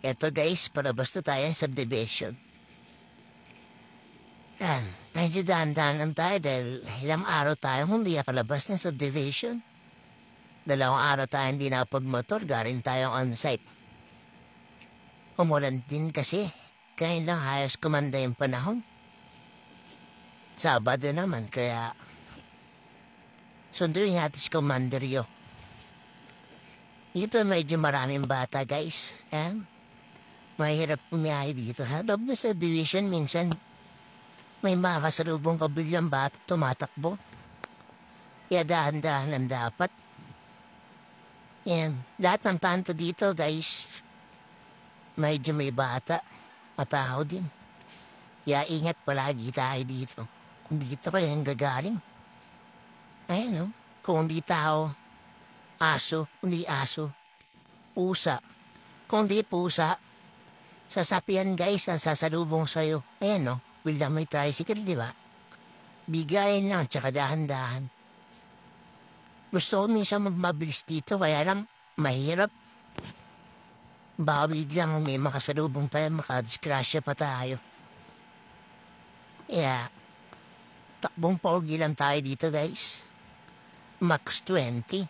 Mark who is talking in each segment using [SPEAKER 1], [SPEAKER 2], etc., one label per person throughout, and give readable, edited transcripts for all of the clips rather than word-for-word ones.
[SPEAKER 1] Eto guys, palabas na tayo ng subdivision. Yan, medyo dahan-dahan lang tayo dahil ilang araw tayo hindi nakalabas ng subdivision. 2 araw tayo hindi nakapag-motor, galing tayo on-site. Umulan din kasi, kaya lang hayos kumanda yung panahon. Sabado naman, kaya sunduin natin si Commanderio. Dito medyo maraming bata guys. Mahirap pumiyahe dito ha. Loob na sa division minsan may makasalubong kabilang bata tumatakbo. Kaya dahan-dahan lang dapat. Yan. Lahat ng kanto dito guys, medyo may bata. Matao din. Kaya ingat palagi tayo dito. Kung dito kayo ang gagaling. Ayan o. Kung di tao, aso, kundi aso. Pusa. Kung di pusa, sasapian guys ang sasalubong sa'yo. Ayan o. Bilang may tricycle, di ba? Bigayin lang, tsaka dahan-dahan. Gusto ko minsan magmabilis dito, kaya lang mahirap. Baka biglang may makasalubong tayo, makadiskrasya pa tayo. Yeah. Takbong pogi lang tayo dito, guys. Max 20.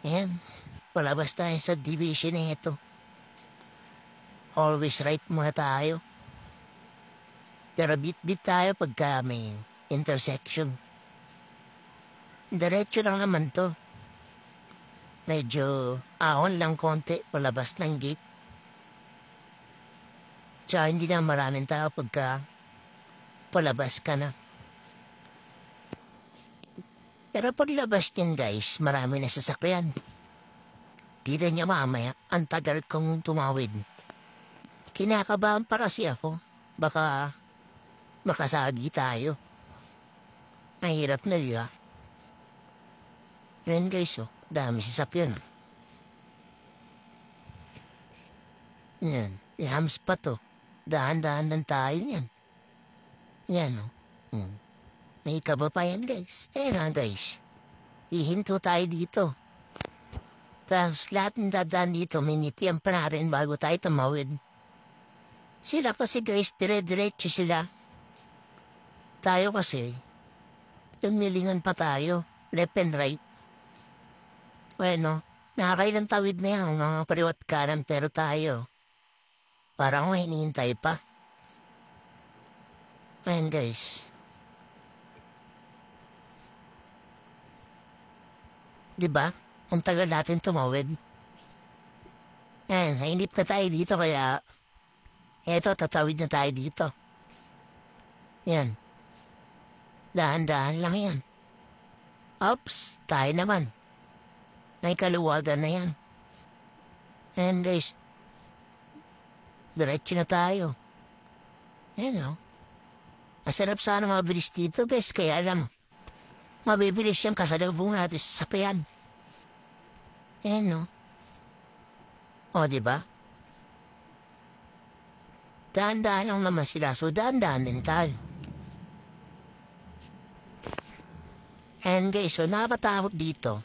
[SPEAKER 1] Ayan. Palabas tayo sa division na ito. Always right muna tayo. Pero bit-bit tayo pagka may intersection. Diretso lang naman to. Medyo ahon lang konti palabas ng gate. Tsaka hindi na maraming tao pagka palabas ka na. Pero paglabas niyan guys, marami na sasakyan. Kita niya mamaya, ang tagal kong tumawid. Kinakabahan pa kasi ako. Baka makasagi tayo. Mahirap na diba? Yan guys oh, dami sasakyan. Yan, ihams pa to. Dahan-dahan lang tayo yan. Yan oh. May kaba pa yan guys. Ayan guys. Ihinto tayo dito. Tapos lahat ng dadaan dito, minitiyan pa na rin bago tayo tumawid. Sila kasi guys, dire-diretso sila. Tayo kasi, tumilingan pa tayo, left and right. Bueno, nakakailang tawid na yan, mga kaliwat kanan, pero tayo, parang may hinihintay pa. Ayan guys. Diba? Ang tagal natin tumawid. Ayan, nainip na tayo dito kaya, eto, tatawid na tayo dito. Yan. Dahan-dahan lang yan. Oops, tayo naman. May kaluwagan na yan. Ayan guys. Diretso na tayo. Ayan o. Masarap sana mabilis dito guys. Kaya alam, mabibilis yung kasalubong natin sa sapayan. Ayan o. O diba? Dahan-dahan lang naman sila. So dahan-dahan din tayo. And guys, so nakapatakot dito.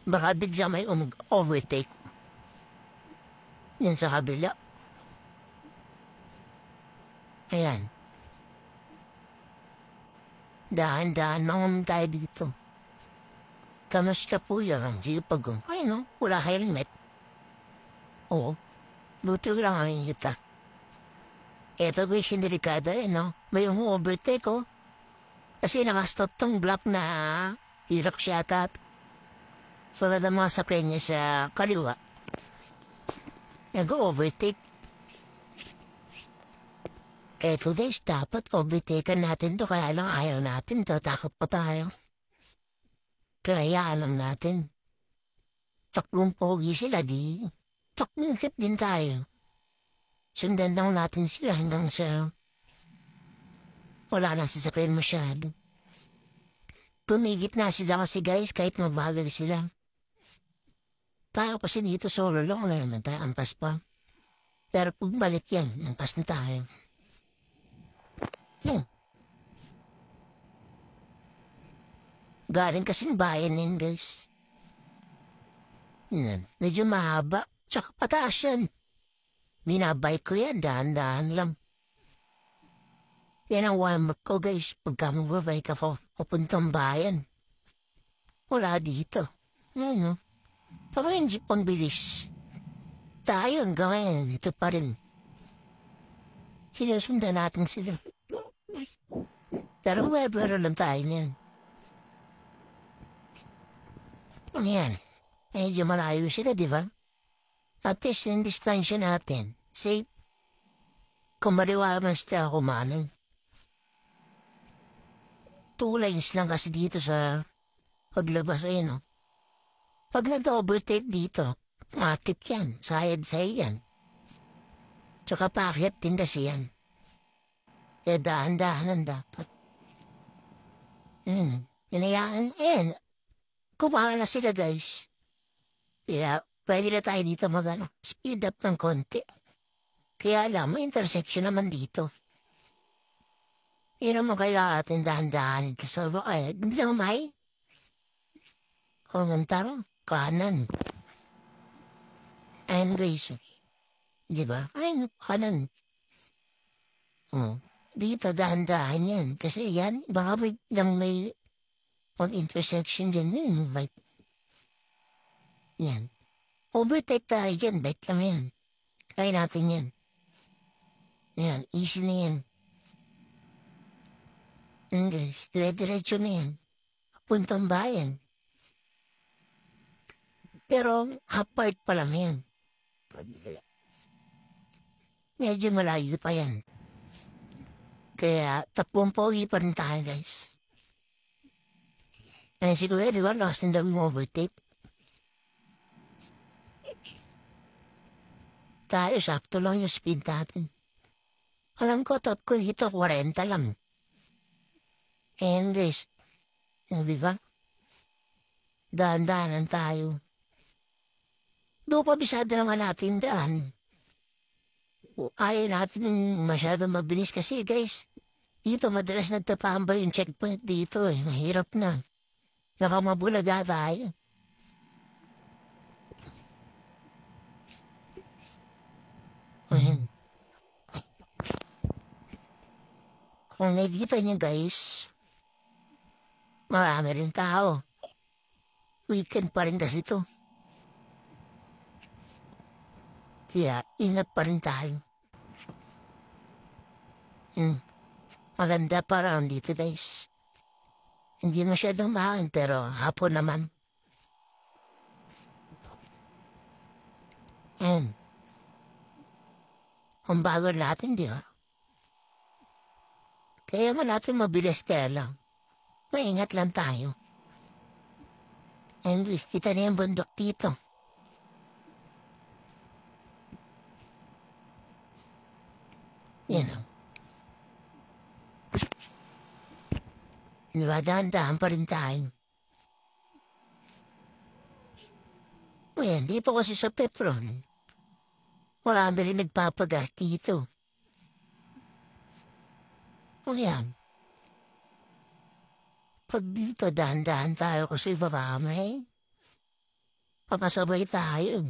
[SPEAKER 1] Baka bigla may overtake. Yan sa kabila. Ayan. Dahan-dahan naman tayo dito. Kamusta po yan ang sipag? Ay no, wala helmet. Oo. Buti lang ang kita. Eto guys, hindi delikado no? May overtake Kasi nakastop tong block na hirap siya at wala na mga sakyan niya sa kaliwa. Nag-overtake. Eto guys, dapat overtaken natin to kaya lang ayaw natin to. Takot pa tayo. Kaya alam natin. Taklong pogi sila di. Takmingkip din tayo. Sundan lang natin sila hanggang sa wala na sasakyan masyado. Pumigit na sila kasi guys kahit mabagal sila. Tayo kasi dito solo lang na naman tayo, ampas pa. Pero kung balik yan, ampas na tayo. Galing kasing bayan yan guys. Medyo mahaba. Tsaka pataas yan. Minabay ko yan, dahan-dahan lang. Yan ang warm-up ko guys, pagka magbabay ka po, papuntang bayan. Wala dito. Ano? Tama yung jeep ang bilis. Tayo ang gawin, ito pa rin. Sinusundan natin sila. Pero webero lang tayo niyan. Ano yan? Medyo malayo sila, di ba? At least yung distansya natin. Safe. Kung mariwala man sila kumanan. 2 lanes lang kasi dito sa paglabas ay no. Pag nag-overtake dito, matik yan. Sayad-sayad yan. Tsaka pakyat tindas yan. Kaya dahan-dahanan dapat. Hinayaan, kumala na sila guys. Kaya pwede na tayo dito speed up ng konti. Kaya alam, may intersection naman dito. Yun naman kailangan natin dahan-dahanin kasi hindi naman may. Kung antaro, kanan. Ayun guys. Diba? Ayun, kanan. Dito dahan-dahan yan. Kasi yan, baka lang may intersection dyan yun. Yan. Overtake tayo dyan, bike lang yan. Kaya natin yan. Yan, easy na yan. Guys, dire-diretso na yan. Puntang bayan. Pero, half part pa lang yan. Medyo malayo pa yan. Kaya, tapong pogi pa rin tayo, guys. Ay, siguro, di ba, lost in the overtake. Tayo, sakto lang yung speed natin. Alam ko, top ko dito, 40 lang. And guys, di ba? Dahan-dahanan tayo. Doon pa bisado naman natin daan. Ayaw natin masyado mabilis kasi guys, dito madalas nagtapambay yung checkpoint dito mahirap na. Nakamabulaga tayo. Ayan. Kung nakikita niyo guys, marami rin tao. Weekend pa rin kasi ito. Kaya ingat pa rin tayo. Maganda parang dito guys. Hindi masyadong mahal pero hapon naman. Ang bago natin, di ba? Kaya man natin mabilis kaya lang. Maingat lang tayo. And kita na yung bundok dito. Yan o. Diba, dahan-dahan pa rin tayo. Dito kasi sa Petron. Marami rin nagpapagas dito. Pag dito, dahan-dahan tayo kasi marami. Papasabay tayo.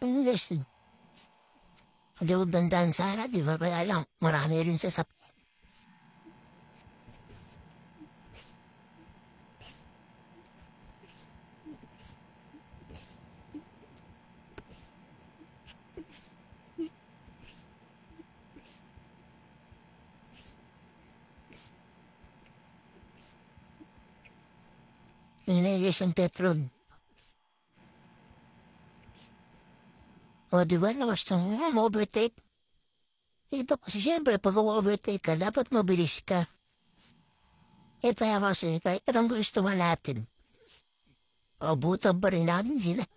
[SPEAKER 1] Listen. Hindi mo bandaan sana, di ba? Kaya lang, marami rin sa Inayos ang Petron. O, di ba? Lawas ng overtake. Dito kasi siyempre, pag overtake ka, dapat mabilis ka. Kaya kasi, kahit anong gusto mo natin, abutan pa rin namin sila.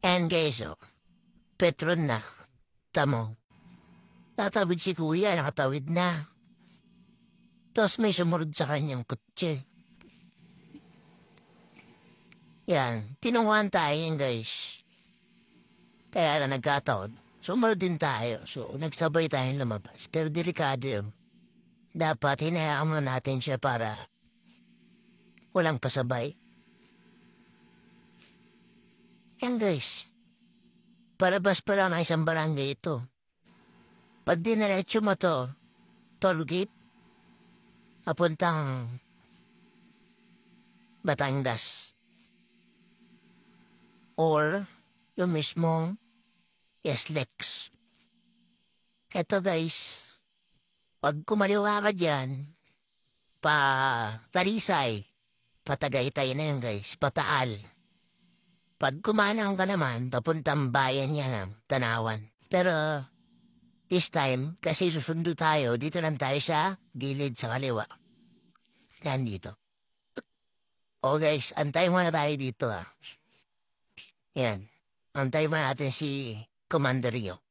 [SPEAKER 1] And guys, Petron na. Tamo. Tatawid si kuya, nakatawid na. Tapos may sumunod sa kanyang kutse. Yan, tinunguhan tayo yun guys. Kaya na nagkataon, Sumunod din tayo. So, nagsabay tayong lumabas. Pero delikado yun. Dapat hinayaan mo natin siya para walang kasabay. Yan guys, palabas pa lang ng isang barangay ito. Pag dinaretso mo to, toll gate, papuntang Batangas. Or yung mismong SLEX. Eto guys, pag kumaliwa ka dyan, pa Talisay, patagaytay na yun guys, pataal. Pag kumanang ka naman, papuntang bayan niya ng Tanawan. Pero this time, kasi susundo tayo, dito lang tayo sa gilid sa kaliwa. Yan dito. O guys, antayin muna tayo dito ah. Yan. Antayin muna natin si Commander Rio.